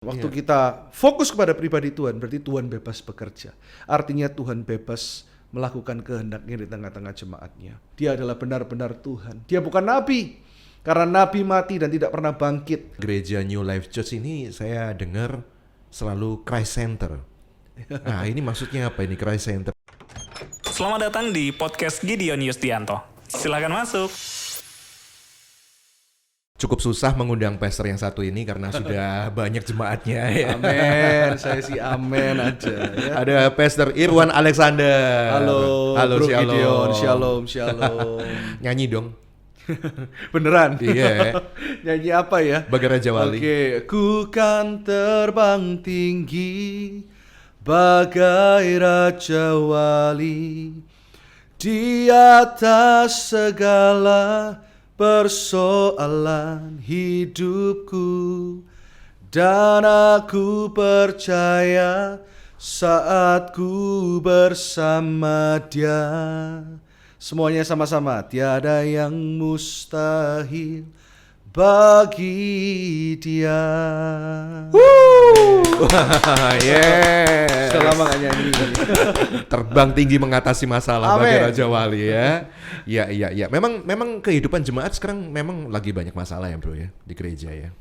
Waktu kita fokus kepada pribadi Tuhan, berarti Tuhan bebas bekerja. Artinya Tuhan bebas melakukan kehendaknya di tengah-tengah jemaatnya. Dia adalah benar-benar Tuhan. Dia bukan nabi, karena nabi mati dan tidak pernah bangkit. Gereja New Life Church ini saya dengar selalu Christ Center. Nah, ini maksudnya apa ini Christ Center? Selamat datang di podcast Gideon Yustianto. Silakan masuk. Cukup susah mengundang pastor yang satu ini karena sudah banyak jemaatnya ya. Amin, saya sih amin aja ya. Ada Pastor Irwan Alexander. Halo, Halo, Bro shalom. Gideon, shalom, shalom. Nyanyi dong. Beneran? Iya. Nyanyi apa ya? Bagai Raja Wali. Oke, ku kan terbang tinggi bagai Raja Wali di atas segala persoalan hidupku, dan aku percaya saat ku bersama Dia. Semuanya sama-sama, tiada yang mustahil bagi Dia. Yes. Sudah lama gak nyanyi. Terbang tinggi mengatasi masalah Amin. bagai Raja Wali ya. Iya. Memang kehidupan jemaat sekarang memang lagi banyak masalah ya, Bro ya, di gereja ya.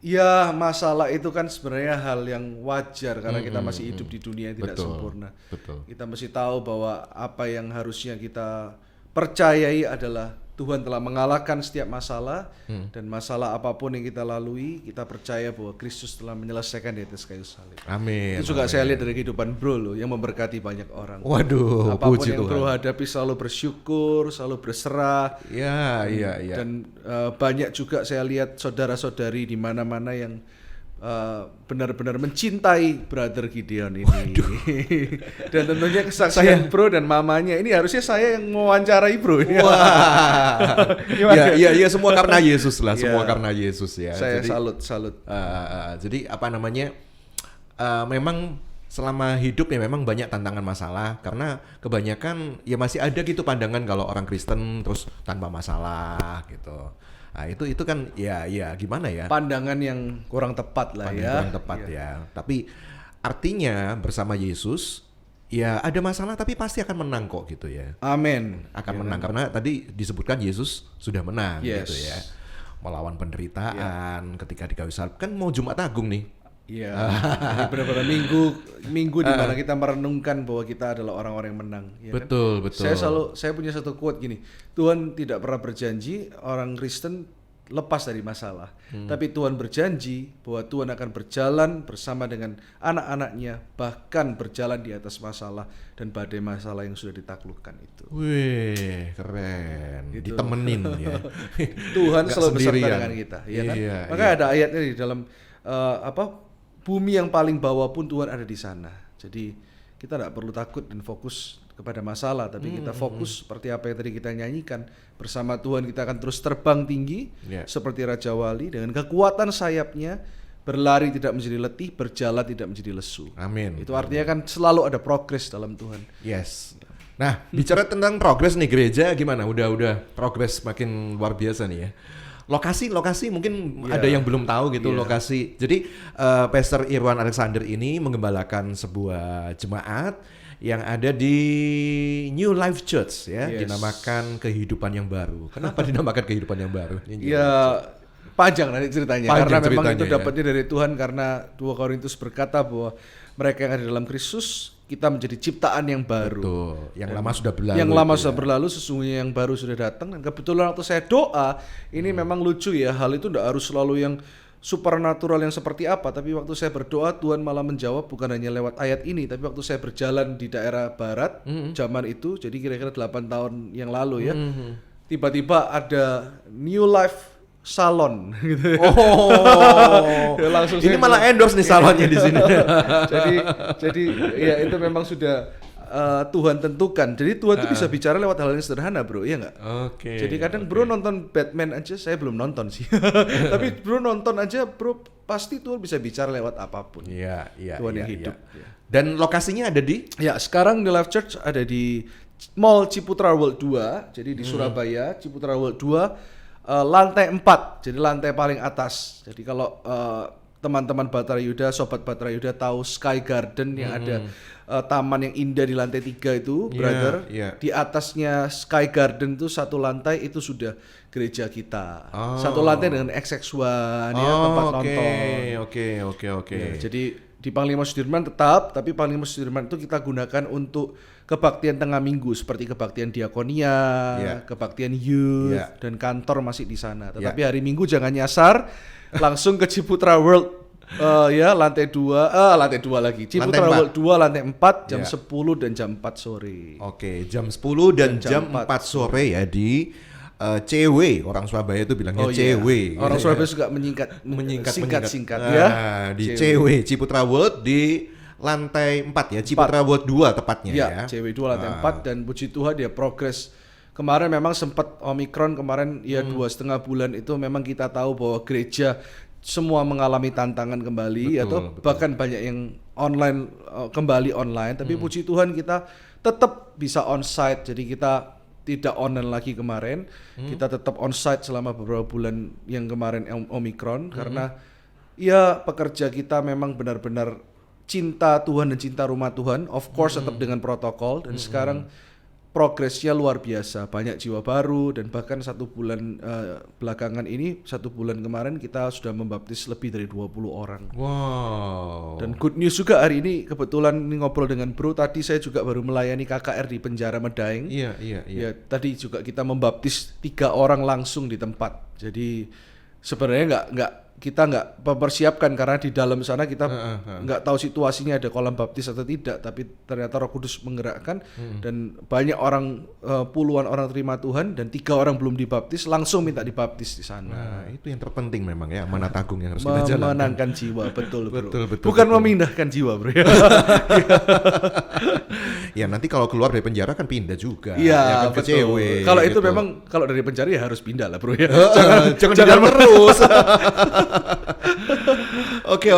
Ya masalah itu kan sebenarnya hal yang wajar karena kita masih hidup di dunia yang tidak sempurna. Betul. Kita mesti tahu bahwa apa yang harusnya kita percayai adalah Tuhan telah mengalahkan setiap masalah, dan masalah apapun yang kita lalui, kita percaya bahwa Kristus telah menyelesaikan di atas kayu salib. Amin. Itu juga saya lihat dari kehidupan Bro loh, yang memberkati banyak orang. Waduh, Apapun puji yang Tuhan. Bro hadapi selalu bersyukur, selalu berserah. Iya. Dan banyak juga saya lihat saudara-saudari di mana-mana yang benar-benar mencintai Brother Gideon ini. Dan tentunya kesaksian Bro dan mamanya ini harusnya saya yang mewawancarai Bro. Wah. Iya, semua karena Yesus lah, semua Iya. karena Yesus ya. Saya Jadi, salut. jadi apa namanya? Memang selama hidup ya memang banyak tantangan masalah karena kebanyakan ya masih ada gitu pandangan kalau orang Kristen terus tanpa masalah gitu. Nah, itu kan ya gimana ya? Pandangan yang kurang tepat lah ya. Kurang tepat ya. Tapi artinya bersama Yesus ya ada masalah tapi pasti akan menang kok gitu ya. Amin. Akan menang karena tadi disebutkan Yesus sudah menang gitu ya. Melawan penderitaan ketika di kayu salib. Kan mau Jumat Agung nih. Iya. Ini benar-benar minggu di mana kita merenungkan bahwa kita adalah orang-orang yang menang. Ya kan? Betul. Saya punya satu quote gini, Tuhan tidak pernah berjanji orang Kristen lepas dari masalah, tapi Tuhan berjanji bahwa Tuhan akan berjalan bersama dengan anak-anaknya, bahkan berjalan di atas masalah dan badai masalah yang sudah ditaklukkan itu. Wih, keren. Gitu. Ditemenin ya. Tuhan Nggak selalu beserta sendirian. dengan kita, ya kan? Iya, Maka ada ayatnya di dalam bumi yang paling bawah pun Tuhan ada di sana. Jadi kita tidak perlu takut dan fokus kepada masalah, tapi kita fokus seperti apa yang tadi kita nyanyikan, bersama Tuhan kita akan terus terbang tinggi seperti Raja Wali dengan kekuatan sayapnya, berlari tidak menjadi letih, berjalan tidak menjadi lesu. Amin. Itu artinya kan selalu ada progres dalam Tuhan. Yes. Nah, bicara tentang progres nih gereja gimana? Udah progres makin luar biasa nih ya. Lokasi mungkin ada yang belum tahu gitu lokasi. Jadi Pastor Irwan Alexander ini menggembalakan sebuah jemaat yang ada di New Life Church ya, dinamakan Kehidupan yang Baru. Kenapa dinamakan Kehidupan yang Baru? Ya panjang nanti ceritanya karena memang ceritanya, itu ya. dapatnya dari Tuhan, karena 2 Korintus berkata bahwa mereka yang ada dalam Kristus, kita menjadi ciptaan yang baru. Betul. Yang lama sudah berlalu. Yang lama sudah berlalu, sesungguhnya yang baru sudah datang. Dan kebetulan waktu saya doa, ini memang lucu ya, hal itu tidak harus selalu yang supernatural yang seperti apa, tapi waktu saya berdoa Tuhan malah menjawab bukan hanya lewat ayat ini, tapi waktu saya berjalan di daerah barat zaman itu, jadi kira-kira 8 tahun yang lalu ya, tiba-tiba ada New Life Salon gitu. Ya, langsung Ini saya malah endorse nih salonnya di sini. jadi ya itu memang sudah Tuhan tentukan. Jadi Tuhan tuh bisa bicara lewat hal yang sederhana, Bro, iya nggak? Oke. Jadi kadang Bro nonton Batman aja, saya belum nonton sih. Tapi Bro nonton aja, Bro pasti Tuhan bisa bicara lewat apapun. Iya. Tuhan yang hidup. Iya. Dan lokasinya ada di? Ya, sekarang di Life Church ada di Mall Ciputra World 2, jadi di Surabaya, Ciputra World 2. Lantai 4, jadi lantai paling atas. Jadi kalau teman-teman Batra Yuda, sobat Batra Yuda tahu Sky Garden yang ada taman yang indah di lantai 3 itu, brother. Di atasnya Sky Garden itu satu lantai itu sudah gereja kita. Satu lantai dengan XX1 ya, tempat nonton. Oke. Ya, jadi di Panglima Sudirman tetap, tapi Panglima Sudirman itu kita gunakan untuk kebaktian tengah minggu seperti kebaktian diakonia, kebaktian youth, dan kantor masih di sana. Tetapi hari Minggu jangan nyasar, langsung ke Ciputra World lantai 2 lagi. Ciputra World 2 lantai 4 jam 10 dan jam 4 sore. Oke, jam 10 dan jam 4 sore ya di CW, orang Surabaya itu bilangnya CW. Orang Surabaya suka singkat ya. Di CW Ciputra World di lantai 4 ya, Ciputra World 2 tepatnya ya. CW 2 lantai 4 dan puji Tuhan dia progres. Kemarin memang sempat Omikron kemarin 2,5 bulan itu memang kita tahu bahwa gereja semua mengalami tantangan kembali atau bahkan banyak yang online kembali online, tapi puji Tuhan kita tetap bisa onsite. Jadi kita tidak online lagi kemarin, kita tetap onsite selama beberapa bulan yang kemarin Omikron karena ya pekerja kita memang benar-benar cinta Tuhan dan cinta rumah Tuhan, of course tetap dengan protokol dan sekarang progresnya luar biasa, banyak jiwa baru dan bahkan 1 bulan belakangan ini, 1 bulan kemarin kita sudah membaptis lebih dari 20 orang. Wow. Dan good news juga hari ini kebetulan ini ngobrol dengan Bro, tadi saya juga baru melayani KKR di penjara Medaeng. Iya. Ya, tadi juga kita membaptis 3 orang langsung di tempat. Jadi sebenarnya kita nggak mempersiapkan karena di dalam sana kita nggak tahu situasinya ada kolam baptis atau tidak, tapi ternyata Roh Kudus menggerakkan dan banyak orang, puluhan orang terima Tuhan dan 3 orang belum dibaptis langsung minta dibaptis di sana. Nah, itu yang terpenting memang ya, amanat agung yang harus kita jalankan. Memenangkan jiwa, betul bro. Betul, bukan memindahkan jiwa bro. Ya nanti kalau keluar dari penjara kan pindah juga. Iya, kan, ke betul. CW, Kalau itu gitu. memang kalau dari penjara ya harus pindah lah bro ya. Jangan terus. Oke.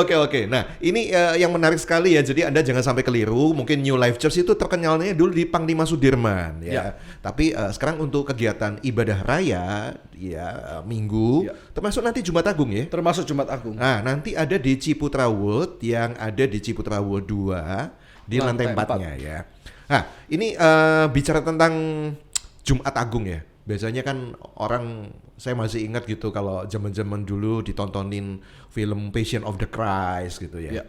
Nah, ini yang menarik sekali ya. Jadi Anda jangan sampai keliru. Mungkin New Life Church itu terkenalnya dulu di Panglima Sudirman ya. Tapi sekarang untuk kegiatan ibadah raya ya Minggu, termasuk nanti Jumat Agung ya. Termasuk Jumat Agung. Nah, nanti ada di Ciputra World yang ada di Ciputra World 2 di lantai 4-nya ya. Nah, ini bicara tentang Jumat Agung ya. Biasanya kan orang, saya masih ingat gitu kalau zaman-zaman dulu ditontonin film Passion of the Christ gitu ya.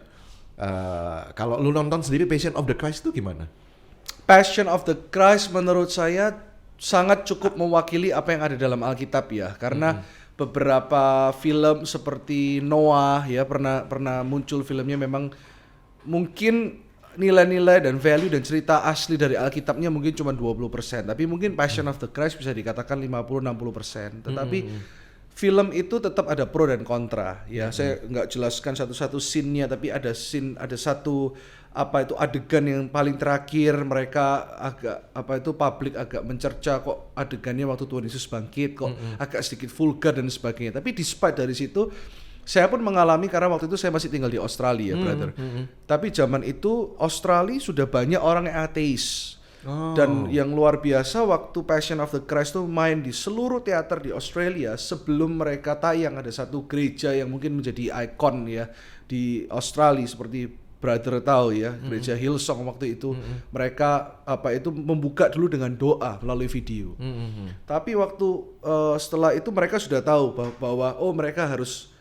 Kalau lu nonton sendiri Passion of the Christ itu gimana? Passion of the Christ menurut saya sangat cukup mewakili apa yang ada dalam Alkitab ya. Karena beberapa film seperti Noah ya pernah muncul filmnya, memang mungkin nilai-nilai dan value dan cerita asli dari Alkitabnya mungkin cuma 20%, tapi mungkin Passion of the Christ bisa dikatakan 50-60%. Tetapi film itu tetap ada pro dan kontra ya. Saya nggak jelaskan satu-satu scene-nya, tapi ada satu adegan yang paling terakhir mereka publik agak mencerca kok adegannya waktu Tuhan Yesus bangkit kok agak sedikit vulgar dan sebagainya. Tapi despite dari situ saya pun mengalami, karena waktu itu saya masih tinggal di Australia, brother. Tapi zaman itu Australia sudah banyak orang yang ateis. Dan yang luar biasa waktu Passion of the Christ itu main di seluruh teater di Australia, sebelum mereka tayang ada satu gereja yang mungkin menjadi ikon ya di Australia, seperti brother tahu ya, gereja Hillsong waktu itu. Mereka membuka dulu dengan doa melalui video. Tapi waktu setelah itu mereka sudah tahu bahwa mereka harus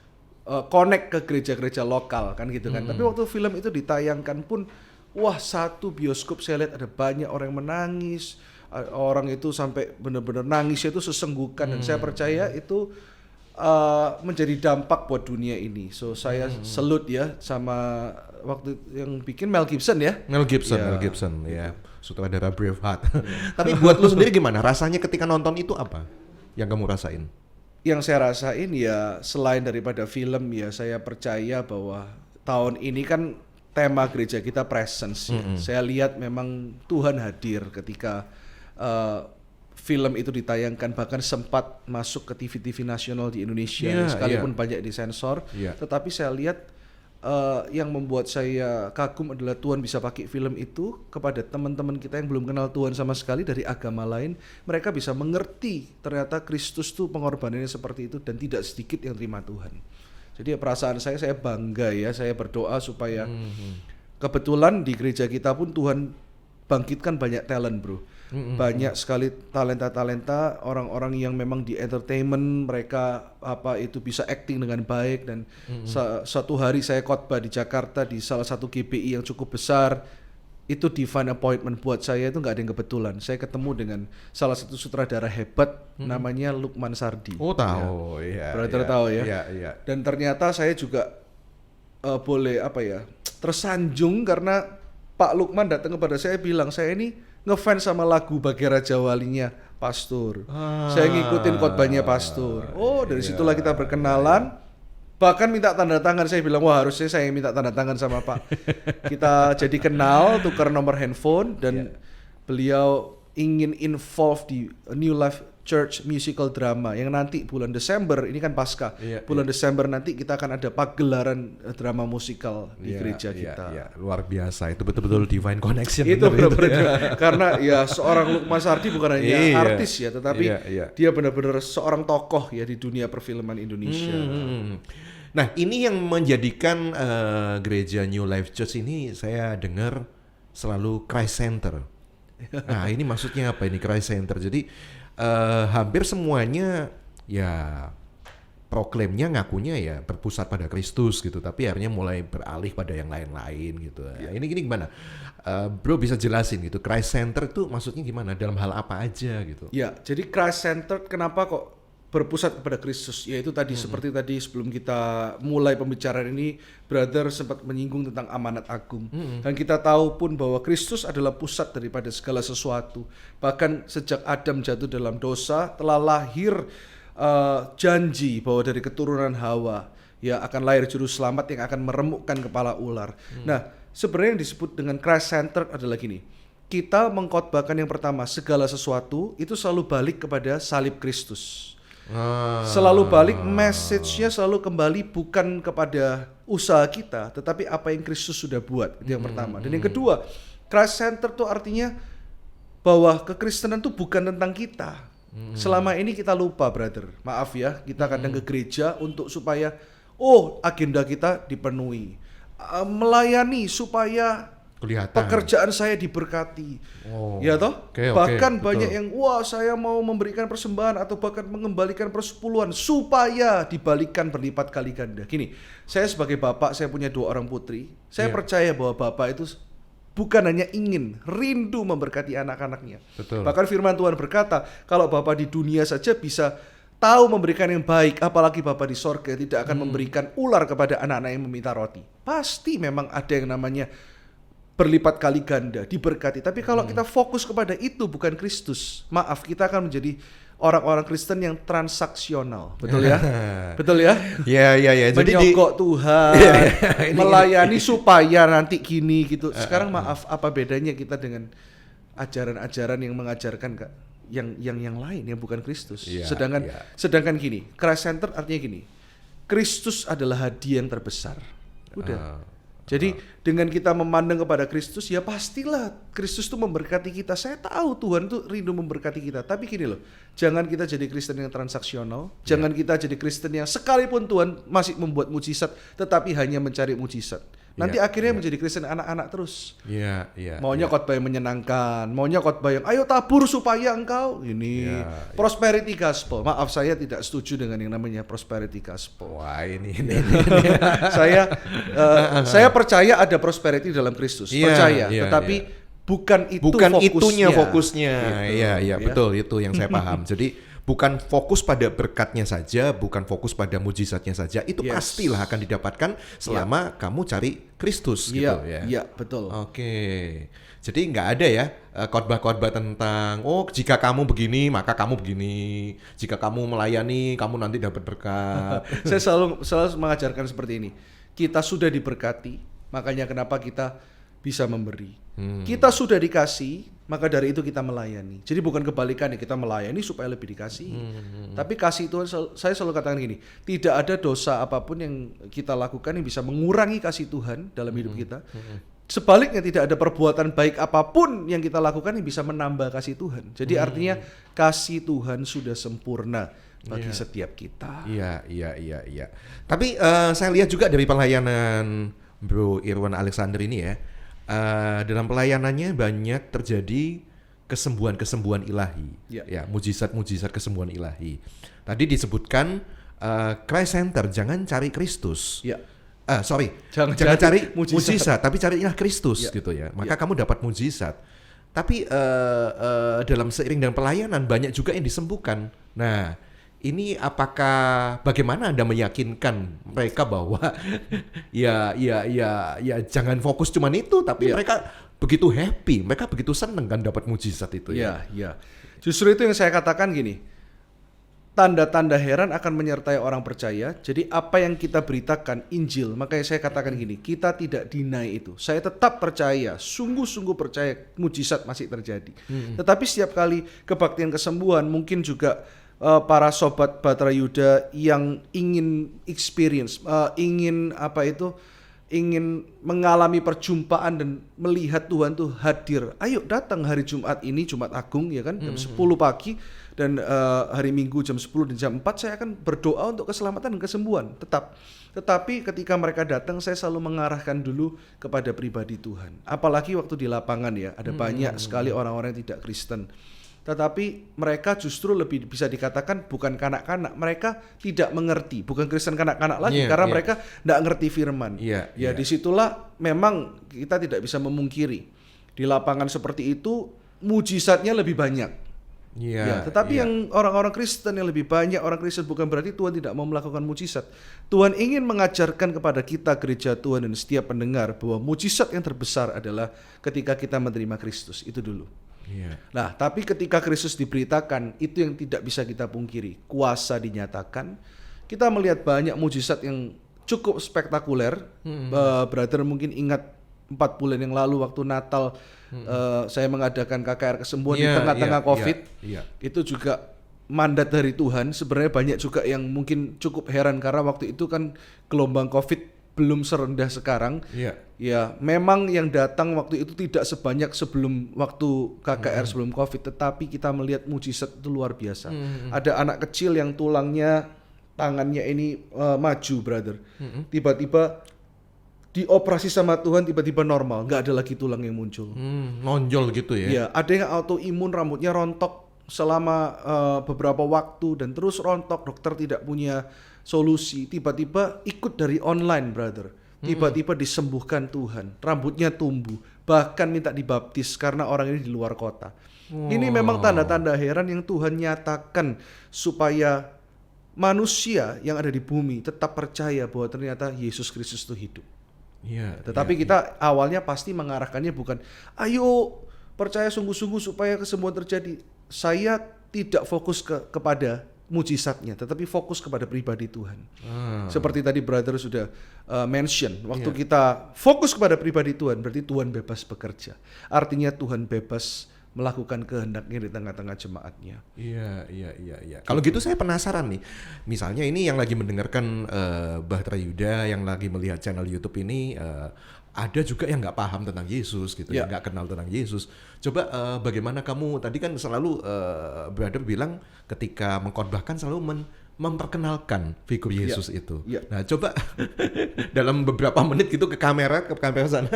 connect ke gereja-gereja lokal kan gitu kan. Tapi waktu film itu ditayangkan pun, wah, satu bioskop saya lihat ada banyak orang yang menangis. Orang itu sampai benar-benar nangisnya itu sesenggukan. Dan saya percaya itu menjadi dampak buat dunia ini. So saya salut ya sama waktu yang bikin Mel Gibson ya. Mel Gibson ya. Sutradara Braveheart. Tapi buat lu sendiri gimana? Rasanya ketika nonton itu apa yang kamu rasain? Yang saya rasain ya, selain daripada film ya, saya percaya bahwa tahun ini kan tema gereja kita presence ya. Saya lihat memang Tuhan hadir ketika film itu ditayangkan, bahkan sempat masuk ke TV-TV nasional di Indonesia sekalipun banyak disensor. Tetapi saya lihat yang membuat saya kagum adalah Tuhan bisa pakai film itu kepada teman-teman kita yang belum kenal Tuhan sama sekali dari agama lain. Mereka bisa mengerti ternyata Kristus tuh pengorbanannya seperti itu, dan tidak sedikit yang terima Tuhan. Jadi perasaan saya bangga ya, saya berdoa supaya kebetulan di gereja kita pun Tuhan bangkitkan banyak talent, bro. Banyak sekali talenta-talenta orang-orang yang memang di entertainment, mereka itu bisa acting dengan baik. Dan suatu hari saya khotbah di Jakarta di salah satu GBI yang cukup besar. Itu divine appointment buat saya, itu nggak ada yang kebetulan. Saya ketemu dengan salah satu sutradara hebat namanya Lukman Sardi. Oh, tahu, ya. Brother tahu ya. Iya. Dan ternyata saya juga boleh tersanjung karena Pak Lukman datang kepada saya bilang, saya ini ngefans sama lagu Bagai Raja Walinya Pastor. Saya ngikutin khotbahnya Pastor. Oh, dari situlah kita berkenalan. Bahkan minta tanda tangan, saya bilang wah harusnya saya minta tanda tangan sama Pak. Kita jadi kenal, tukar nomor handphone dan beliau ingin involve di New Life Church musical drama yang nanti bulan Desember, ini kan pasca. Bulan Desember nanti kita akan ada pagelaran drama musikal di gereja kita. Iya, luar biasa. Itu betul-betul divine connection. Itu benar-benar karena ya seorang Lukman Sardi bukan hanya artis ya, tetapi dia benar-benar seorang tokoh ya di dunia perfilman Indonesia. Nah, ini yang menjadikan gereja New Life Church ini saya dengar selalu Christ Center. Nah, ini maksudnya apa ini Christ Center? Jadi hampir semuanya ya proklaimnya ngakunya ya berpusat pada Kristus gitu, tapi akhirnya mulai beralih pada yang lain-lain gitu. Nah, ini gimana? Bro bisa jelasin gitu, Christ Center itu maksudnya gimana? Dalam hal apa aja gitu? Ya, jadi Christ Center kenapa kok berpusat kepada Kristus? Yaitu tadi seperti tadi sebelum kita mulai pembicaraan ini, brother sempat menyinggung tentang amanat agung. Dan kita tahu pun bahwa Kristus adalah pusat daripada segala sesuatu. Bahkan sejak Adam jatuh dalam dosa, telah lahir janji bahwa dari keturunan Hawa ya akan lahir juru selamat yang akan meremukkan kepala ular. Nah, sebenarnya yang disebut dengan Christ Center adalah gini. Kita mengkhotbahkan yang pertama, segala sesuatu itu selalu balik kepada salib Kristus. Selalu balik, message-nya selalu kembali bukan kepada usaha kita, tetapi apa yang Kristus sudah buat. Itu yang pertama. Dan yang kedua, Christ Center itu artinya bahwa kekristenan itu bukan tentang kita. Selama ini kita lupa, brother. Maaf ya, kita kadang ke gereja untuk supaya agenda kita dipenuhi, melayani supaya kelihatan pekerjaan saya diberkati. Ya toh? Bahkan banyak yang saya mau memberikan persembahan atau bahkan mengembalikan persepuluhan supaya dibalikan berlipat kali ganda. Gini, saya sebagai bapak, saya punya 2 orang putri. Saya percaya bahwa bapak itu bukan hanya ingin, rindu memberkati anak-anaknya. Betul. Bahkan firman Tuhan berkata, kalau bapak di dunia saja bisa tahu memberikan yang baik, apalagi Bapa di sorga tidak akan memberikan ular kepada anak-anak yang meminta roti. Pasti memang ada yang namanya berlipat kali ganda, diberkati. Tapi kalau kita fokus kepada itu bukan Kristus, maaf, kita akan menjadi orang-orang Kristen yang transaksional. Betul ya? Betul ya? Iya. Jadi menyogok Tuhan, melayani supaya nanti gini gitu. Sekarang maaf, apa bedanya kita dengan ajaran-ajaran yang mengajarkan yang lain yang bukan Kristus? Sedangkan gini, Christ Center artinya gini. Kristus adalah hadiah yang terbesar. Udah. Jadi dengan kita memandang kepada Kristus, ya pastilah Kristus itu memberkati kita. Saya tahu Tuhan itu rindu memberkati kita. Tapi gini loh, jangan kita jadi Kristen yang transaksional. Jangan kita jadi Kristen yang sekalipun Tuhan masih membuat mujizat, tetapi hanya mencari mujizat. Nanti akhirnya menjadi Kristen anak-anak terus. Maunya khotbah yang menyenangkan, maunya khotbah yang ayo tabur supaya engkau ini prosperity gospel. Maaf, saya tidak setuju dengan yang namanya prosperity gospel. Wah, ini. Saya percaya ada prosperity dalam Kristus, percaya. Tetapi bukan fokusnya. Iya, betul, itu yang saya paham. Jadi bukan fokus pada berkatnya saja, bukan fokus pada mujizatnya saja. Itu pastilah akan didapatkan selama kamu cari Kristus gitu ya. Iya, betul. Oke. Jadi nggak ada ya khotbah-khotbah tentang jika kamu begini maka kamu begini, jika kamu melayani kamu nanti dapat berkat. Saya selalu mengajarkan seperti ini. Kita sudah diberkati, makanya kenapa kita bisa memberi. Kita sudah dikasih, maka dari itu kita melayani. Jadi bukan kebalikannya, kita melayani supaya lebih dikasih. Tapi kasih itu, saya selalu katakan gini, tidak ada dosa apapun yang kita lakukan yang bisa mengurangi kasih Tuhan dalam hidup kita. Sebaliknya tidak ada perbuatan baik apapun yang kita lakukan yang bisa menambah kasih Tuhan. Jadi artinya kasih Tuhan sudah sempurna. bagi setiap kita. Iya. Tapi saya lihat juga dari pelayanan Bro Irwan Alexander ini ya, dalam pelayanannya banyak terjadi kesembuhan-kesembuhan ilahi, ya mujizat-mujizat kesembuhan ilahi. Tadi disebutkan Christ Center, jangan cari Kristus. Ya. Jangan cari mujizat, tapi carilah Kristus gitu ya. Maka kamu dapat mujizat. Tapi dalam seiring dengan pelayanan banyak juga yang disembuhkan. Nah, ini bagaimana Anda meyakinkan mereka bahwa ya jangan fokus cuman itu, tapi mereka begitu happy, mereka begitu senang kan dapat mujizat itu ya. Iya. Justru itu yang saya katakan gini. Tanda-tanda heran akan menyertai orang percaya. Jadi apa yang kita beritakan Injil, makanya saya katakan gini, kita tidak deny itu. Saya tetap percaya, sungguh-sungguh percaya mujizat masih terjadi. Tetapi setiap kali kebaktian kesembuhan, mungkin juga para sobat Batra Yuda yang ingin experience, ingin mengalami perjumpaan dan melihat Tuhan tuh hadir. Ayo datang hari Jumat ini, Jumat Agung ya kan, jam 10 pagi. Dan hari Minggu jam 10 dan jam 4 saya akan berdoa untuk keselamatan dan kesembuhan tetapi ketika mereka datang saya selalu mengarahkan dulu kepada pribadi Tuhan. Apalagi waktu di lapangan ya, ada banyak sekali orang-orang yang tidak Kristen, tetapi mereka justru lebih bisa dikatakan bukan kanak-kanak, mereka tidak mengerti, bukan Kristen kanak-kanak lagi karena mereka tidak ngerti firman. Disitulah memang kita tidak bisa memungkiri di lapangan seperti itu mujizatnya lebih banyak. Tetapi yang orang-orang Kristen yang lebih banyak orang Kristen, bukan berarti Tuhan tidak mau melakukan mujizat. Tuhan ingin mengajarkan kepada kita gereja Tuhan dan setiap pendengar bahwa mujizat yang terbesar adalah ketika kita menerima Kristus, itu dulu. Nah, tapi ketika Kristus diberitakan, itu yang tidak bisa kita pungkiri. Kuasa dinyatakan, kita melihat banyak mujizat yang cukup spektakuler. Brother mungkin ingat 4 bulan yang lalu waktu Natal, saya mengadakan KKR kesembuhan di tengah-tengah COVID. Itu juga mandat dari Tuhan. Sebenarnya banyak juga yang mungkin cukup heran karena waktu itu kan gelombang COVID belum serendah sekarang. Ya, memang yang datang waktu itu tidak sebanyak sebelum waktu KKR sebelum COVID, tetapi kita melihat mujizat itu luar biasa. Ada anak kecil yang tulangnya, tangannya ini maju, brother. Tiba-tiba dioperasi sama Tuhan, tiba-tiba normal, nggak ada lagi tulang yang muncul. Nonjol gitu ya? Iya, ada yang autoimun, rambutnya rontok selama beberapa waktu dan terus rontok, dokter tidak punya solusi. Tiba-tiba ikut dari online, brother. Tiba-tiba disembuhkan Tuhan, rambutnya tumbuh, bahkan minta dibaptis karena orang ini di luar kota. Ini memang tanda-tanda heran yang Tuhan nyatakan supaya manusia yang ada di bumi tetap percaya bahwa ternyata Yesus Kristus itu hidup. Tetapi kita awalnya pasti mengarahkannya bukan ayo percaya sungguh-sungguh supaya kesembuhan terjadi. Saya tidak fokus kepada mujizatnya, tetapi fokus kepada pribadi Tuhan. Seperti tadi brother sudah mention, waktu kita fokus kepada pribadi Tuhan, berarti Tuhan bebas bekerja. Artinya Tuhan bebas melakukan kehendaknya di tengah-tengah jemaatnya. Iya. Kalau gitu saya penasaran nih. Misalnya ini yang lagi mendengarkan Batra Yuda, yang lagi melihat channel YouTube ini, ada juga yang nggak paham tentang Yesus gitu, yang nggak kenal tentang Yesus. Coba bagaimana kamu tadi kan selalu brother bilang ketika mengkhotbahkan selalu memperkenalkan figur Yesus itu. Nah, coba dalam beberapa menit gitu ke kamera sana.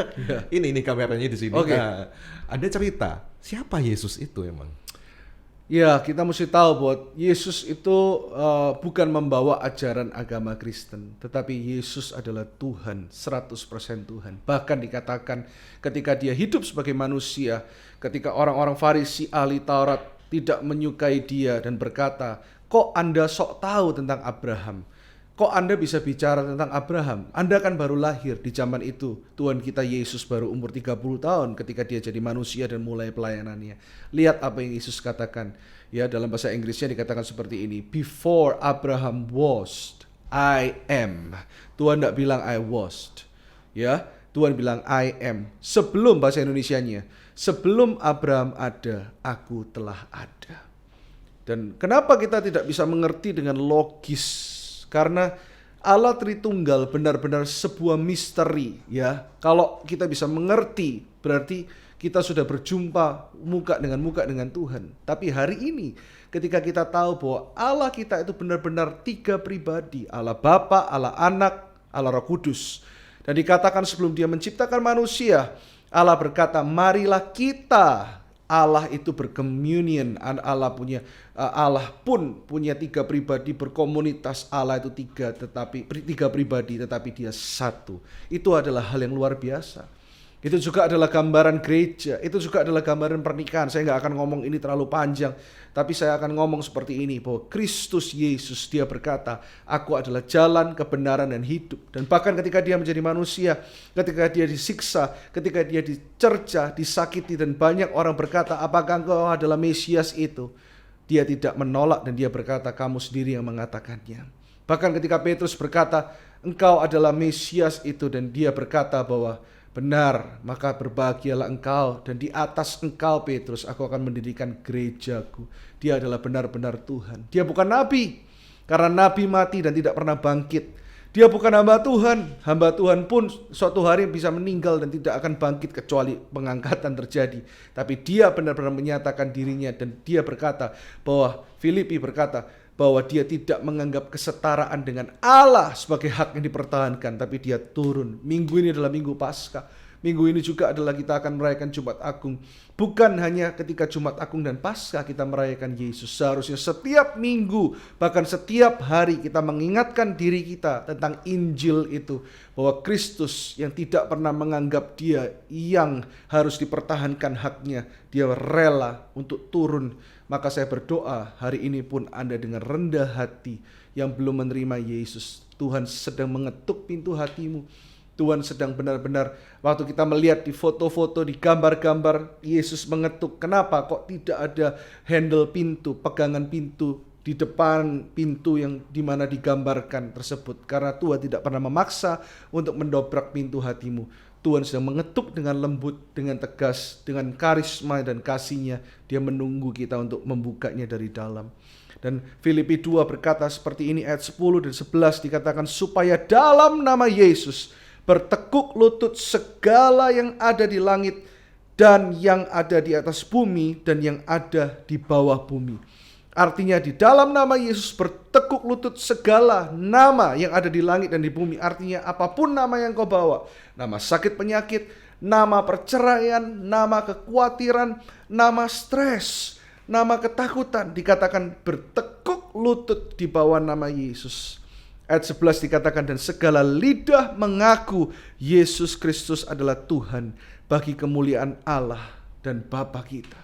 Ini kameranya di sini. Nah, ada cerita siapa Yesus itu emang? Ya, kita mesti tahu bahwa Yesus itu bukan membawa ajaran agama Kristen, tetapi Yesus adalah Tuhan, 100% Tuhan. Bahkan dikatakan ketika dia hidup sebagai manusia, ketika orang-orang Farisi, ahli Taurat tidak menyukai dia dan berkata, kok Anda sok tahu tentang Abraham? Kok Anda bisa bicara tentang Abraham? Anda kan baru lahir di zaman itu. Tuhan kita Yesus baru umur 30 tahun ketika dia jadi manusia dan mulai pelayanannya. Lihat apa yang Yesus katakan. Ya, dalam bahasa Inggrisnya dikatakan seperti ini. Before Abraham was, I am. Tuhan tidak bilang I was. Ya, Tuhan bilang I am. Sebelum bahasa Indonesianya, sebelum Abraham ada, aku telah ada. Dan kenapa kita tidak bisa mengerti dengan logis? Karena Allah Tritunggal benar-benar sebuah misteri, ya. Kalau kita bisa mengerti, berarti kita sudah berjumpa muka dengan Tuhan. Tapi hari ini ketika kita tahu bahwa Allah kita itu benar-benar 3 pribadi, Allah Bapa, Allah Anak, Allah Roh Kudus. Dan dikatakan sebelum Dia menciptakan manusia, Allah berkata, marilah kita. Allah itu berkomunion, Allah pun punya 3 pribadi berkomunitas. Allah itu 3 pribadi tetapi Dia satu. Itu adalah hal yang luar biasa. Itu juga adalah gambaran gereja, itu juga adalah gambaran pernikahan. Saya nggak akan ngomong ini terlalu panjang, tapi saya akan ngomong seperti ini, bahwa Kristus Yesus, Dia berkata, aku adalah jalan, kebenaran, dan hidup. Dan bahkan ketika Dia menjadi manusia, ketika Dia disiksa, ketika Dia dicerca, disakiti, dan banyak orang berkata, apakah engkau adalah Mesias itu? Dia tidak menolak dan Dia berkata, kamu sendiri yang mengatakannya. Bahkan ketika Petrus berkata, engkau adalah Mesias itu, dan Dia berkata bahwa benar, maka berbahagialah engkau, dan di atas engkau Petrus aku akan mendirikan gerejaku. Dia adalah benar-benar Tuhan. Dia bukan nabi, karena nabi mati dan tidak pernah bangkit. Dia bukan hamba Tuhan pun suatu hari bisa meninggal dan tidak akan bangkit kecuali pengangkatan terjadi. Tapi Dia benar-benar menyatakan dirinya, dan Dia berkata bahwa Filipi berkata bahwa Dia tidak menganggap kesetaraan dengan Allah sebagai hak yang dipertahankan, tapi Dia turun. Minggu ini adalah Minggu Paskah. Minggu ini juga adalah kita akan merayakan Jumat Agung. Bukan hanya ketika Jumat Agung dan Paskah kita merayakan Yesus. Seharusnya setiap minggu, bahkan setiap hari kita mengingatkan diri kita tentang Injil itu. Bahwa Kristus yang tidak pernah menganggap Dia yang harus dipertahankan haknya, Dia rela untuk turun. Maka saya berdoa hari ini pun Anda dengan rendah hati yang belum menerima Yesus, Tuhan sedang mengetuk pintu hatimu. Tuhan sedang benar-benar, waktu kita melihat di foto-foto, di gambar-gambar, Yesus mengetuk. Kenapa kok tidak ada handle pintu, pegangan pintu di depan pintu yang dimana digambarkan tersebut? Karena Tuhan tidak pernah memaksa untuk mendobrak pintu hatimu. Tuhan sedang mengetuk dengan lembut, dengan tegas, dengan karisma dan kasih-Nya. Dia menunggu kita untuk membukanya dari dalam. Dan Filipi 2 berkata seperti ini, ayat 10 dan 11 dikatakan, supaya dalam nama Yesus bertekuk lutut segala yang ada di langit dan yang ada di atas bumi dan yang ada di bawah bumi. Artinya di dalam nama Yesus bertekuk lutut segala nama yang ada di langit dan di bumi. Artinya apapun nama yang kau bawa, nama sakit penyakit, nama perceraian, nama kekhawatiran, nama stres, nama ketakutan, dikatakan bertekuk lutut di bawah nama Yesus. Ayat 11 dikatakan, dan segala lidah mengaku Yesus Kristus adalah Tuhan bagi kemuliaan Allah dan Bapa kita.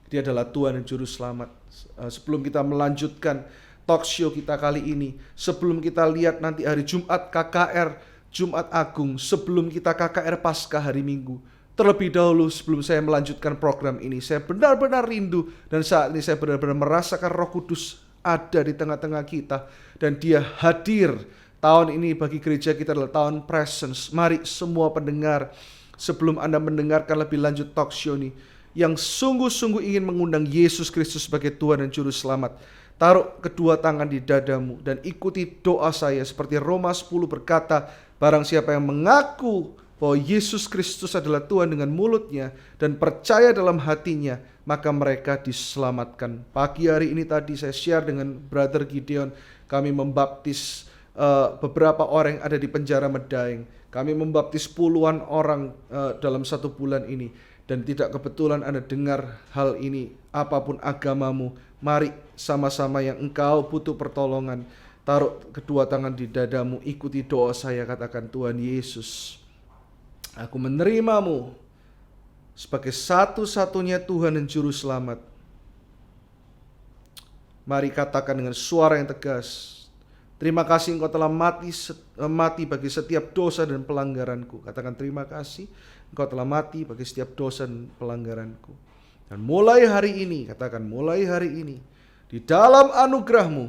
Dia adalah Tuhan dan Juru Selamat. Sebelum kita melanjutkan talk show kita kali ini, sebelum kita lihat nanti hari Jumat KKR, Jumat Agung, sebelum kita KKR Paskah hari Minggu, terlebih dahulu sebelum saya melanjutkan program ini, saya benar-benar rindu dan saat ini saya benar-benar merasakan Roh Kudus ada di tengah-tengah kita dan Dia hadir. Tahun ini bagi gereja kita adalah tahun presence. Mari semua pendengar, sebelum Anda mendengarkan lebih lanjut talk show ini, yang sungguh-sungguh ingin mengundang Yesus Kristus sebagai Tuhan dan Juru Selamat, taruh kedua tangan di dadamu dan ikuti doa saya seperti Roma 10 berkata, barang siapa yang mengaku bahwa Yesus Kristus adalah Tuhan dengan mulutnya dan percaya dalam hatinya, maka mereka diselamatkan. Pagi hari ini tadi saya share dengan Brother Gideon, kami membaptis beberapa orang yang ada di penjara Medaeng. Kami membaptis puluhan orang dalam 1 bulan ini. Dan tidak kebetulan Anda dengar hal ini, apapun agamamu, mari sama-sama yang engkau butuh pertolongan, taruh kedua tangan di dadamu, ikuti doa saya, katakan, Tuhan Yesus, aku menerimamu sebagai satu-satunya Tuhan dan Juru Selamat. Mari katakan dengan suara yang tegas, terima kasih Engkau telah mati bagi setiap dosa dan pelanggaranku. Katakan, terima kasih Engkau telah mati bagi setiap dosa dan pelanggaranku. Dan mulai hari ini, katakan, mulai hari ini, di dalam anugerah-Mu,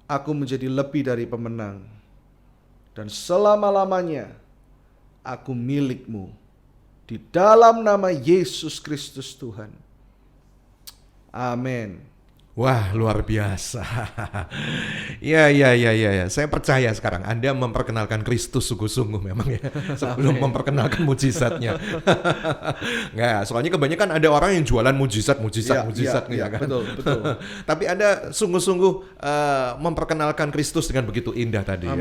aku menjadi lebih dari pemenang. Dan selama-lamanya, aku milik-Mu. Di dalam nama Yesus Kristus Tuhan. Amin. Wah, luar biasa. Ya. Saya percaya sekarang Anda memperkenalkan Kristus sungguh-sungguh memang ya. Sebelum memperkenalkan mujizatnya. Nggak, soalnya kebanyakan ada orang yang jualan mujizat Iya, kan. betul. Tapi Anda sungguh-sungguh memperkenalkan Kristus dengan begitu indah tadi ya.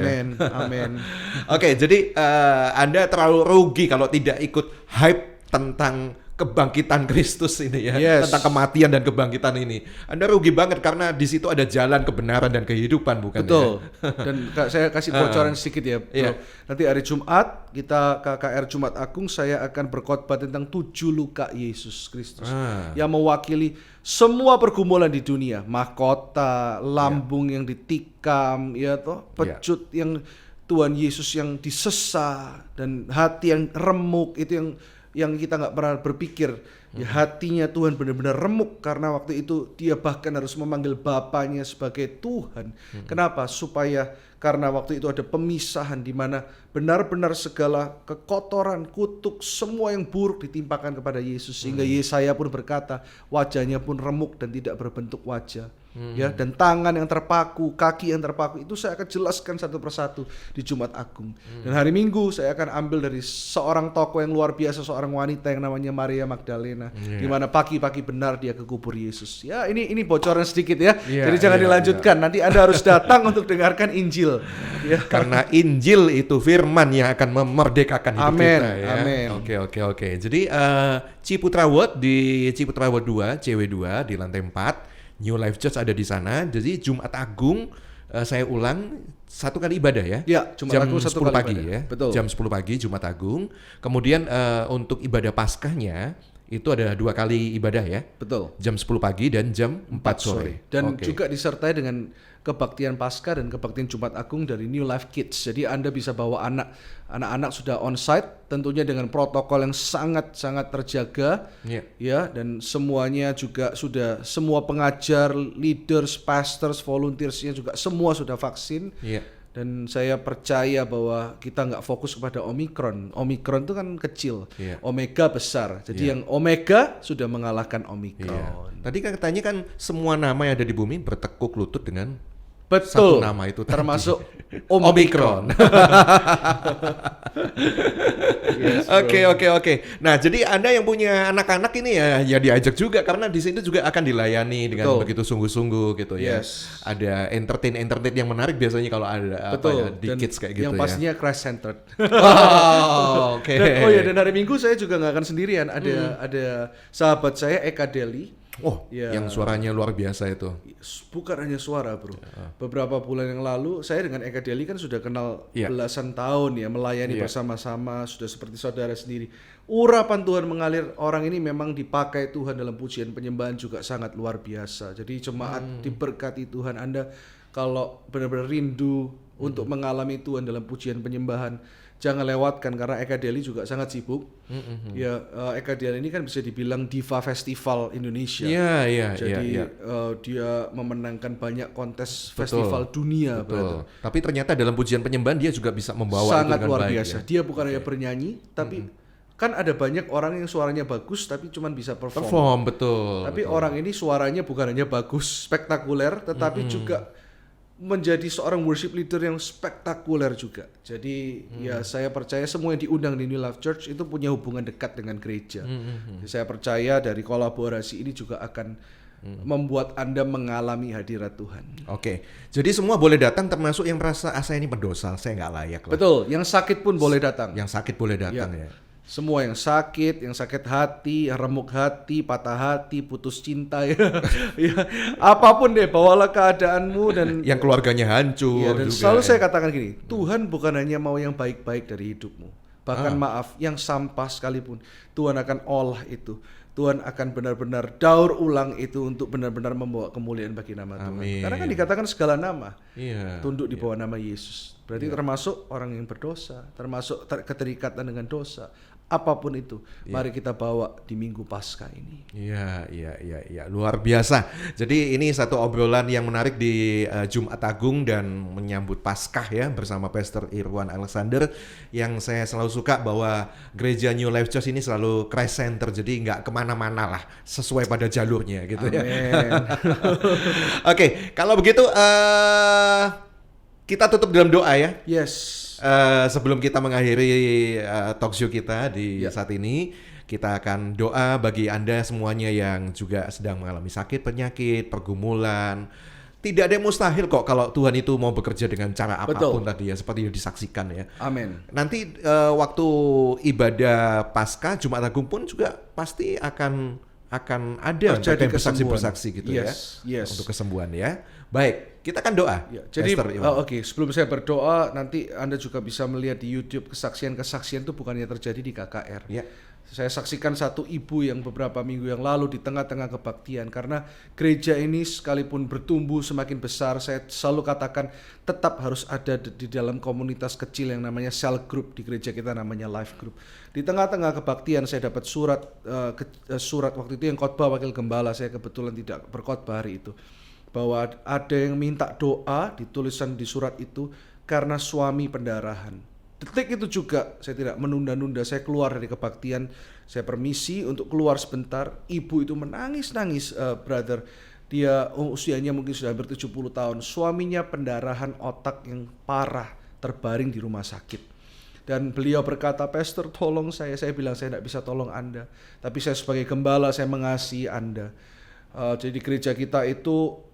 Amin. Oke, jadi Anda terlalu rugi kalau tidak ikut hype tentang kebangkitan Kristus ini ya, Yes. tentang kematian dan kebangkitan ini. Anda rugi banget karena di situ ada jalan kebenaran dan kehidupan, bukan Betul. ya? Dan saya kasih bocoran sedikit ya, Bro. Iya. Nanti hari Jumat kita KKR Jumat Agung, saya akan berkhotbah tentang 7 luka Yesus Kristus yang mewakili semua pergumulan di dunia, mahkota, lambung yang ditikam, ya toh, pecut yang Tuhan Yesus yang disesa dan hati yang remuk, itu yang kita nggak pernah berpikir ya, hatinya Tuhan benar-benar remuk karena waktu itu dia bahkan harus memanggil Bapanya sebagai Tuhan. Kenapa? Supaya karena waktu itu ada pemisahan di mana benar-benar segala kekotoran, kutuk, semua yang buruk ditimpakan kepada Yesus, sehingga Yesaya pun berkata wajahnya pun remuk dan tidak berbentuk wajah. Ya, dan tangan yang terpaku, kaki yang terpaku, itu saya akan jelaskan satu persatu di Jumat Agung. Dan hari Minggu saya akan ambil dari seorang tokoh yang luar biasa, seorang wanita yang namanya Maria Magdalena, di mana pagi-pagi benar dia ke kubur Yesus. Ya, ini bocoran sedikit ya. Jadi jangan dilanjutkan. Nanti Anda harus datang untuk dengarkan Injil. Ya. Karena Injil itu firman yang akan memerdekakan hidup kita ya. Amin. Oke. Jadi Ciputra World di Ciputra World 2, CW2 di lantai 4. New Life Church ada di sana. Jadi Jumat Agung saya ulang satu kali ibadah ya. Ya, Jumat jam Agung satu 10 kali pagi ibadah. ya. Betul. Jam 10 pagi Jumat Agung. Kemudian untuk ibadah Paskahnya itu ada 2 kali ibadah ya. Betul. Jam 10 pagi dan jam 4 sore. Dan Oke. juga disertai dengan kebaktian Paskah dan kebaktian Jumat Agung dari New Life Kids. Jadi Anda bisa bawa anak-anak sudah on-site, tentunya dengan protokol yang sangat-sangat terjaga. Ya, dan semuanya juga sudah, semua pengajar, leaders, pastors, volunteersnya juga semua sudah vaksin. Dan saya percaya bahwa kita nggak fokus kepada Omikron. Omikron itu kan kecil, Omega besar. Jadi yang Omega sudah mengalahkan Omikron. Tadi kan katanya kan semua nama yang ada di bumi bertekuk lutut dengan Betul. satu nama itu tadi. Termasuk Omikron. Yes, Oke. Nah, jadi Anda yang punya anak-anak ini ya diajak juga karena di sini juga akan dilayani dengan begitu sungguh-sungguh gitu ya. Ada entertain yang menarik biasanya kalau ada di Dan kids kayak gitu yang ya. pastinya Christ centered. Oke. Dan hari Minggu saya juga nggak akan sendirian. Ada sahabat saya Eka Deli. Yang suaranya luar biasa itu. Bukan hanya suara, bro. Beberapa bulan yang lalu saya dengan Eka Deli kan sudah kenal belasan tahun ya, melayani bersama-sama, sudah seperti saudara sendiri. Urapan Tuhan mengalir, orang ini memang dipakai Tuhan dalam pujian penyembahan juga sangat luar biasa. Jadi jemaat diberkati Tuhan. Anda kalau benar-benar rindu untuk mengalami Tuhan dalam pujian penyembahan, jangan lewatkan karena Eka Deli juga sangat sibuk. Ya, Eka Deli ini kan bisa dibilang diva festival Indonesia. Jadi dia memenangkan banyak kontes festival dunia. Betul. Tapi ternyata dalam pujian penyembahan dia juga bisa membawa sangat itu dengan luar baik, biasa. ya? Dia bukan hanya bernyanyi, tapi kan ada banyak orang yang suaranya bagus tapi cuma bisa Perform, betul. Tapi orang ini suaranya bukan hanya bagus, spektakuler, tetapi juga menjadi seorang worship leader yang spektakuler juga. Jadi ya saya percaya semua yang diundang di New Life Church itu punya hubungan dekat dengan gereja. Saya percaya dari kolaborasi ini juga akan membuat Anda mengalami hadirat Tuhan. Oke, jadi semua boleh datang termasuk yang merasa saya ini pendosa, saya nggak layak lah. Betul, yang sakit pun boleh datang. Yang sakit boleh datang ya. Semua yang sakit hati, yang remuk hati, patah hati, putus cinta ya. Apapun deh, bawalah keadaanmu dan yang keluarganya hancur dan juga. selalu saya katakan gini, Tuhan bukan hanya mau yang baik-baik dari hidupmu. Bahkan maaf, yang sampah sekalipun Tuhan akan olah itu. Tuhan akan benar-benar daur ulang itu untuk benar-benar membawa kemuliaan bagi nama Tuhan. Karena kan dikatakan segala nama tunduk di bawah nama Yesus. Berarti termasuk orang yang berdosa, termasuk keterikatan dengan dosa. apapun itu, mari kita bawa di Minggu Paskah ini. Iya, luar biasa. Jadi ini satu obrolan yang menarik di Jumat Agung dan menyambut Paskah ya bersama Pastor Irwan Alexander, yang saya selalu suka bahwa gereja New Life Church ini selalu Christ Center, jadi nggak kemana-mana lah, sesuai pada jalurnya gitu. Amen. Ya. Oke, kalau begitu kita tutup dalam doa ya. Yes. Sebelum kita mengakhiri talk show kita di saat ini, kita akan doa bagi Anda semuanya yang juga sedang mengalami sakit, penyakit, pergumulan. Tidak ada yang mustahil kok kalau Tuhan itu mau bekerja dengan cara apapun. Betul. Tadi ya, seperti yang disaksikan ya. Amin. Nanti waktu ibadah Paskah Jumat Agung pun juga pasti akan ada bersaksi gitu ya. Untuk kesembuhan ya. Baik, kita akan doa. Ya, jadi sebelum saya berdoa, nanti Anda juga bisa melihat di YouTube kesaksian-kesaksian itu bukannya terjadi di KKR. Ya. Saya saksikan satu ibu yang beberapa minggu yang lalu di tengah-tengah kebaktian, karena gereja ini sekalipun bertumbuh semakin besar, saya selalu katakan tetap harus ada di dalam komunitas kecil yang namanya cell group. Di gereja kita namanya life group. Di tengah-tengah kebaktian saya dapat surat waktu itu yang khotbah wakil gembala, saya kebetulan tidak berkhotbah hari itu, bahwa ada yang minta doa, ditulisan di surat itu, karena suami pendarahan. Detik itu juga saya tidak menunda-nunda, saya keluar dari kebaktian, saya permisi untuk keluar sebentar. Ibu itu menangis-nangis, brother. Dia usianya mungkin sudah hampir 70 tahun. Suaminya pendarahan otak yang parah, terbaring di rumah sakit. Dan beliau berkata, Pastor tolong saya bilang saya tidak bisa tolong Anda, tapi saya sebagai gembala saya mengasihi Anda. Jadi gereja kita itu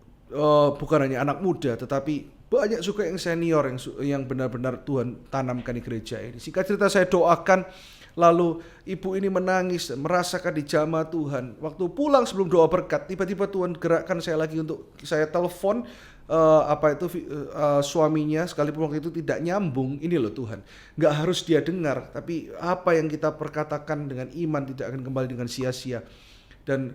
bukan hanya anak muda, tetapi banyak juga yang senior yang benar-benar Tuhan tanamkan di gereja ini. Singkat cerita saya doakan, lalu ibu ini menangis, merasakan dijamah Tuhan. Waktu pulang sebelum doa berkat, tiba-tiba Tuhan gerakkan saya lagi untuk saya telepon suaminya, sekalipun waktu itu tidak nyambung. Ini loh Tuhan, nggak harus dia dengar, tapi apa yang kita perkatakan dengan iman tidak akan kembali dengan sia-sia. Dan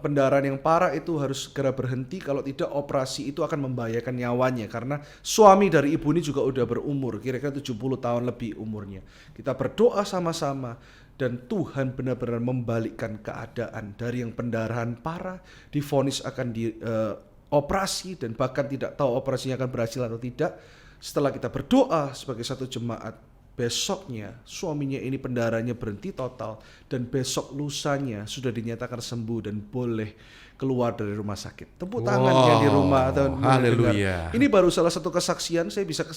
pendarahan yang parah itu harus segera berhenti, kalau tidak operasi itu akan membahayakan nyawanya, karena suami dari ibu ini juga udah berumur, kira-kira 70 tahun lebih umurnya. Kita berdoa sama-sama dan Tuhan benar-benar membalikkan keadaan dari yang pendarahan parah, divonis akan dioperasi dan bahkan tidak tahu operasinya akan berhasil atau tidak. Setelah kita berdoa sebagai satu jemaat, besoknya suaminya ini pendarahannya berhenti total, dan besok lusanya sudah dinyatakan sembuh dan boleh keluar dari rumah sakit. Tepuk tangannya di rumah atau haleluya. Ini baru salah satu kesaksian, saya bisa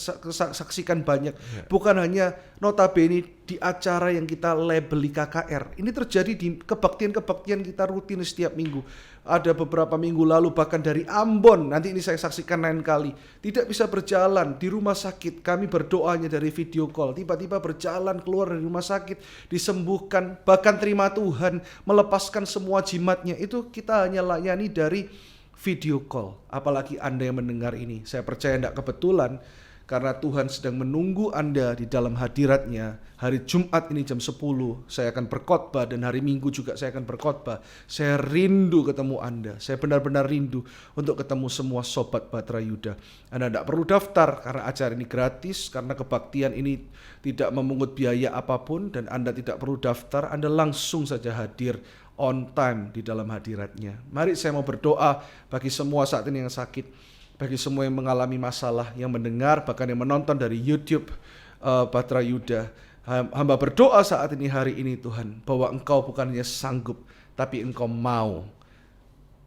saksikan banyak. Bukan hanya notabene di acara yang kita labeli KKR. Ini terjadi di kebaktian-kebaktian kita rutin setiap minggu. Ada beberapa minggu lalu bahkan dari Ambon, nanti ini saya saksikan lain kali, tidak bisa berjalan di rumah sakit. Kami berdoanya dari video call, tiba-tiba berjalan keluar dari rumah sakit, disembuhkan, bahkan terima Tuhan, melepaskan semua jimatnya. Itu kita hanya layani dari video call. Apalagi Anda yang mendengar ini, saya percaya tidak kebetulan, karena Tuhan sedang menunggu Anda di dalam hadiratnya. Hari Jumat ini jam 10 saya akan berkhotbah, dan hari Minggu juga saya akan berkhotbah. Saya rindu ketemu Anda. Saya benar-benar rindu untuk ketemu semua sobat Batra Yuda. Anda tidak perlu daftar karena acara ini gratis, karena kebaktian ini tidak memungut biaya apapun, dan Anda tidak perlu daftar. Anda langsung saja hadir on time di dalam hadiratnya. Mari saya mau berdoa bagi semua saat ini yang sakit, bagi semua yang mengalami masalah, yang mendengar, bahkan yang menonton dari YouTube Batra Yuda. Hamba berdoa saat ini, hari ini Tuhan, bahwa Engkau bukan hanya sanggup, tapi Engkau mau.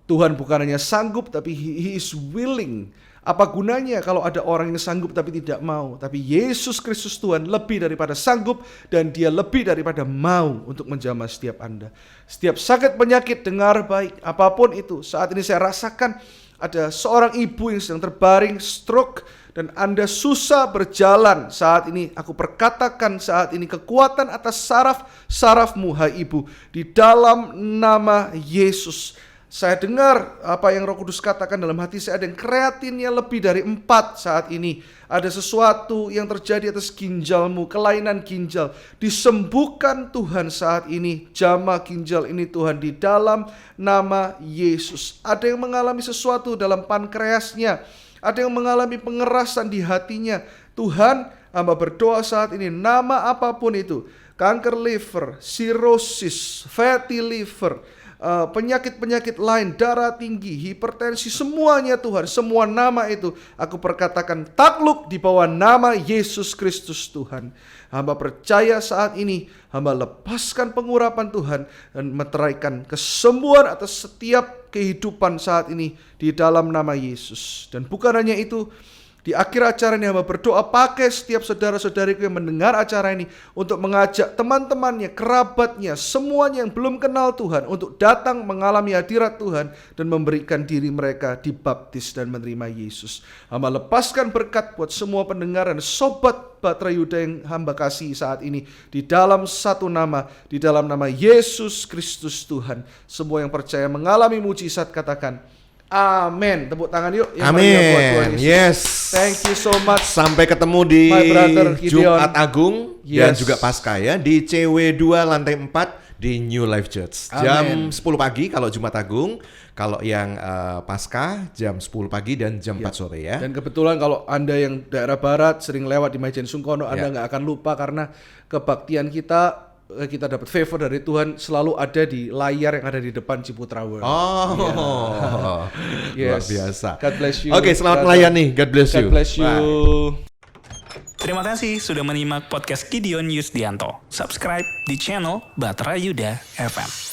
Tuhan bukan hanya sanggup, tapi He is willing. Apa gunanya kalau ada orang yang sanggup tapi tidak mau? Tapi Yesus Kristus Tuhan lebih daripada sanggup, dan Dia lebih daripada mau untuk menjamah setiap Anda. Setiap sakit penyakit, dengar baik, apapun itu. Saat ini saya rasakan ada seorang ibu yang sedang terbaring stroke, dan Anda susah berjalan saat ini. Aku perkatakan saat ini kekuatan atas saraf-sarafmu, hai ibu, di dalam nama Yesus. Saya dengar apa yang Roh Kudus katakan dalam hati saya, ada yang kreatinnya lebih dari 4 saat ini. Ada sesuatu yang terjadi atas ginjalmu, kelainan ginjal. Disembuhkan Tuhan saat ini, jamah ginjal ini Tuhan, di dalam nama Yesus. Ada yang mengalami sesuatu dalam pankreasnya, ada yang mengalami pengerasan di hatinya. Tuhan, hamba berdoa saat ini, nama apapun itu, kanker liver, cirrhosis, fatty liver, penyakit-penyakit lain, darah tinggi, hipertensi, semuanya Tuhan, semua nama itu aku perkatakan takluk di bawah nama Yesus Kristus Tuhan. Hamba percaya saat ini, hamba lepaskan pengurapan Tuhan dan meteraikan kesembuhan atas setiap kehidupan saat ini di dalam nama Yesus. Dan bukan hanya itu, di akhir acara ini hamba berdoa pakai setiap saudara-saudariku yang mendengar acara ini untuk mengajak teman-temannya, kerabatnya, semuanya yang belum kenal Tuhan untuk datang mengalami hadirat Tuhan dan memberikan diri mereka dibaptis dan menerima Yesus. Hamba lepaskan berkat buat semua pendengar dan sobat Batra Yuda yang hamba kasih saat ini di dalam satu nama, di dalam nama Yesus Kristus Tuhan. Semua yang percaya mengalami mujizat katakan amin. Tepuk tangan yuk. Amin. Yes. Thank you so much. Sampai ketemu di My brother Gideon. Jumat Agung dan Yes. juga Paskah ya di CW2 lantai 4 di New Life Church. Jam 10 pagi kalau Jumat Agung, kalau yang Paskah jam 10 pagi dan jam 4 sore ya. Dan kebetulan kalau Anda yang daerah barat sering lewat di Majen Sungkono, Anda nggak akan lupa karena kebaktian kita dapat favor dari Tuhan selalu ada di layar yang ada di depan Ciputra World. Oh, luar Yes. biasa. God bless you. Oke, selamat melayani. God bless you. God bless you. Bye. Terima kasih sudah menyimak podcast Gideon Yusdianto. Subscribe di channel Batra Yuda FM.